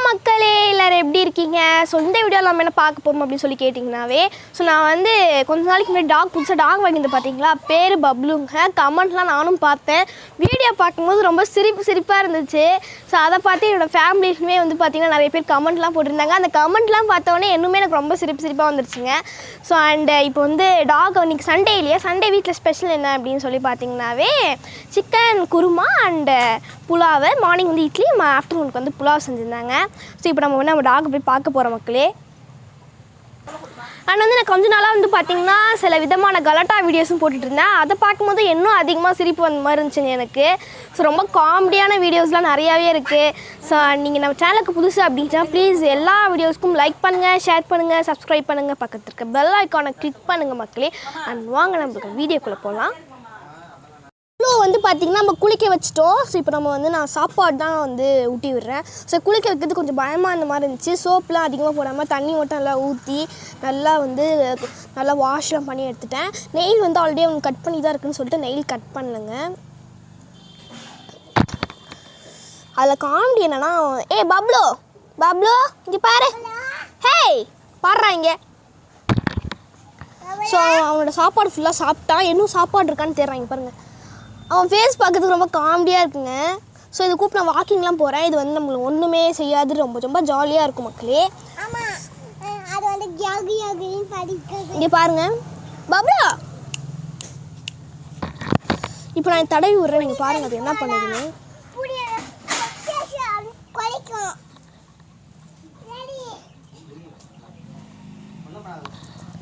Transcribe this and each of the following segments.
மக்களே எல்லாரும் எப்படி இருக்கீங்க? ஸோ இந்த வீடியோவில் நம்ம என்ன பார்க்க போகிறோம் அப்படின்னு சொல்லி கேட்டிங்கனாவே, ஸோ நான் வந்து கொஞ்ச நாளைக்கு முன்னாடி புதுசாக டாக் வாங்கியிருந்தேன் பார்த்தீங்களா, பேர் பப்ளுங்க. கமெண்ட்லாம் நானும் பார்த்தேன். வீடியோ பார்க்கும்போது ரொம்ப சிரிப்பாக இருந்துச்சு. ஸோ அதை பார்த்து என்னோடய ஃபேமிலிஸுமே வந்து பார்த்திங்கன்னா நிறைய பேர் கமெண்ட்லாம் போட்டிருந்தாங்க. அந்த கமெண்ட்லாம் பார்த்தோன்னே இன்னுமே எனக்கு ரொம்ப சிரிப்பாக வந்துருச்சுங்க. ஸோ அண்டு இப்போ வந்து டாக் இன்றைக்கி சண்டே இல்லையா, சண்டே வீட்டில் ஸ்பெஷல் என்ன அப்படின்னு சொல்லி பார்த்திங்கனாவே chicken kurma and pulao. Morning வந்து இட்லி, ஆஃப்டர்நூனுக்கு வந்து புலாவ் செஞ்சுருந்தாங்க. ஸோ இப்போ நம்ம டாக் போய் பார்க்க போகிறோம் மக்களே. அண்ட் வந்து நான் கொஞ்ச நாளாக வந்து பார்த்திங்கன்னா சில விதமான கலாட்டா வீடியோஸும் போட்டுட்டு இருந்தேன். அதை பார்க்கும்போது இன்னும் அதிகமாக சிரிப்பு வந்த மாதிரி இருந்துச்சுங்க எனக்கு. ஸோ ரொம்ப காமெடியான வீடியோஸ்லாம் நிறையாவே இருக்குது. ஸோ நீங்கள் நம்ம சேனலுக்கு புதுசு அப்படின்னா ப்ளீஸ் எல்லா வீடியோஸ்க்கும் லைக் பண்ணுங்கள், ஷேர் பண்ணுங்கள், சப்ஸ்கிரைப் பண்ணுங்கள், பக்கத்தில் இருக்க பெல் ஐக்கானை கிளிக் பண்ணுங்கள் மக்களே. அண்ட் வாங்க நம்மளுக்கு வீடியோக்குள்ளே போகலாம். வந்து பார்த்திங்கன்னா நம்ம குளிக்க வச்சிட்டோம். ஸோ இப்போ நம்ம வந்து நான் சாப்பாடு தான் வந்து ஊட்டி விடுறேன். ஸோ குளிக்க வைக்கிறது கொஞ்சம் பயமாக இந்த மாதிரி இருந்துச்சு. சோப்லாம் அதிகமாக போடாமல் தண்ணி மட்டும் நல்லா ஊற்றி நல்லா வாஷ்லாம் பண்ணி எடுத்துட்டேன். நெயில் வந்து ஆல்ரெடி அவங்க கட் பண்ணி தான் இருக்குன்னு சொல்லிட்டு நெயில் கட் பண்ணலைங்க. அதில் காமெடி என்னன்னா, பப்ளு இங்கே பாரு, ஹேய் பாடுறா இங்கே. ஸோ அவனோட சாப்பாடு ஃபுல்லாக சாப்பிட்டான். இன்னும் சாப்பாடு இருக்கான்னு தெரிறாங்க பாருங்கள். அவன் ஃபேஸ் பார்க்கறதுக்கு ரொம்ப காமெடியாக இருக்குங்க. ஸோ இது கூப்பிட்டு நான் வாக்கிங்லாம் போகிறேன். இது வந்து நம்மளுக்கு ஒன்றுமே செய்யாது, ரொம்ப ஜாலியாக இருக்கும் மக்களே. இங்கே பாருங்க பப்ளு, இப்போ நான் தடவி விட்றேன், நீங்கள் பாருங்கள் அது என்ன பண்ணுதுன்னு.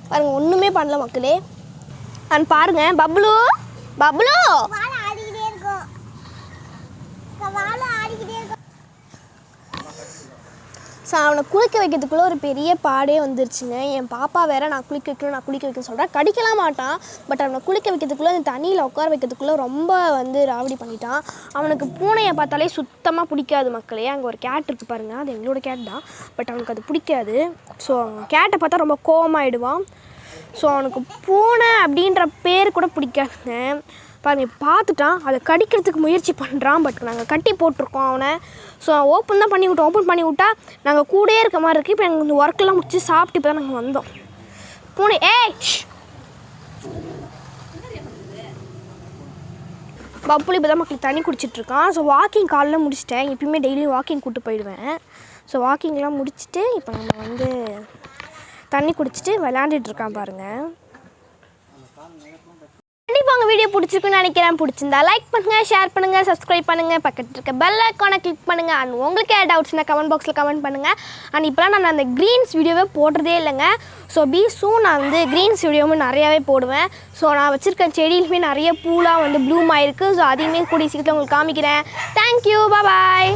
பாருங்க ஒன்றுமே பண்ணல மக்களே. நான் பாருங்க பப்ளு ஸோ அவனை குளிக்க வைக்கிறதுக்குள்ளே ஒரு பெரிய பாடே வந்துருச்சுங்க. என் பாப்பா வேறு நான் குளிக்க வைக்கணும்னு சொல்கிறேன். கடிக்கலாம் மாட்டான், பட் அவனை குளிக்க வைக்கிறதுக்குள்ளே அந்த தண்ணியில் உட்கார வைக்கிறதுக்குள்ளே ரொம்ப வந்து ராவடி பண்ணிட்டான். அவனுக்கு பூனையை பார்த்தாலே சுத்தமாக பிடிக்காது மக்களே. அங்கே ஒரு கேட் இருக்குது பாருங்கள், அது எங்களோட கேட் தான், பட் அவனுக்கு அது பிடிக்காது. ஸோ அவன் கேட்டை பார்த்தா ரொம்ப கோவமாயிடுவான். ஸோ அவனுக்கு பூனை அப்படின்ற பேர் கூட பிடிக்காதுங்க. பாருங்கள் பார்த்துட்டான், அதை கடிக்கிறதுக்கு முயற்சி பண்ணுறான். பட் நாங்கள் கட்டி போட்டிருக்கோம் அவனை. ஸோ ஓப்பன் பண்ணி விட்டா நாங்கள் கூடயே இருக்க மாதிரி இருக்குது. இப்போ எங்களுக்கு இந்த ஒர்க்கெல்லாம் முடிச்சு சாப்பிட்டு இப்போ தான் நாங்கள் வந்தோம். பூனை பப்புளி இப்போ தான் மக்களுக்கு தண்ணி குடிச்சிட்ருக்கான். ஸோ வாக்கிங் காலைல முடிச்சிட்டேன். எப்பயுமே டெய்லியும் வாக்கிங் கூப்பிட்டு போயிடுவேன். ஸோ வாக்கிங்லாம் முடிச்சுட்டு இப்போ நம்ம வந்து தண்ணி குடிச்சிட்டு விளையாண்டுட்ருக்கான் பாருங்கள். கண்டிப்பாக உங்கள் வீடியோ பிடிச்சிருக்குன்னு நினைக்கிறேன். பிடிச்சிருந்தா லைக் பண்ணுங்கள், ஷேர் பண்ணுங்கள், சப்ஸ்கிரைப் பண்ணுங்கள், பக்கத்தில் இருக்க பெல் ஐக்கானை கிளிக் பண்ணுங்கள். அண்ட் உங்களுக்கு ஏதாவது டவுட்ஸ்னால் கமெண்ட் பாக்ஸில் கமெண்ட் பண்ணுங்கள். அண்ட் இப்போலாம் நான் அந்த க்ரீன்ஸ் வீடியோவே போடுறதே இல்லைங்க. ஸோ நான் வந்து க்ரீன்ஸ் வீடியோவும் நிறையாவே போடுவேன். ஸோ நான் வச்சுருக்க செடியிலுமே நிறைய பூலாம் வந்து ப்ளூம் ஆகிருக்கு. ஸோ அதையுமே கூடிய சீக்கிரத்தில் உங்களுக்கு காமிக்கிறேன். தேங்க்யூ, பாய்.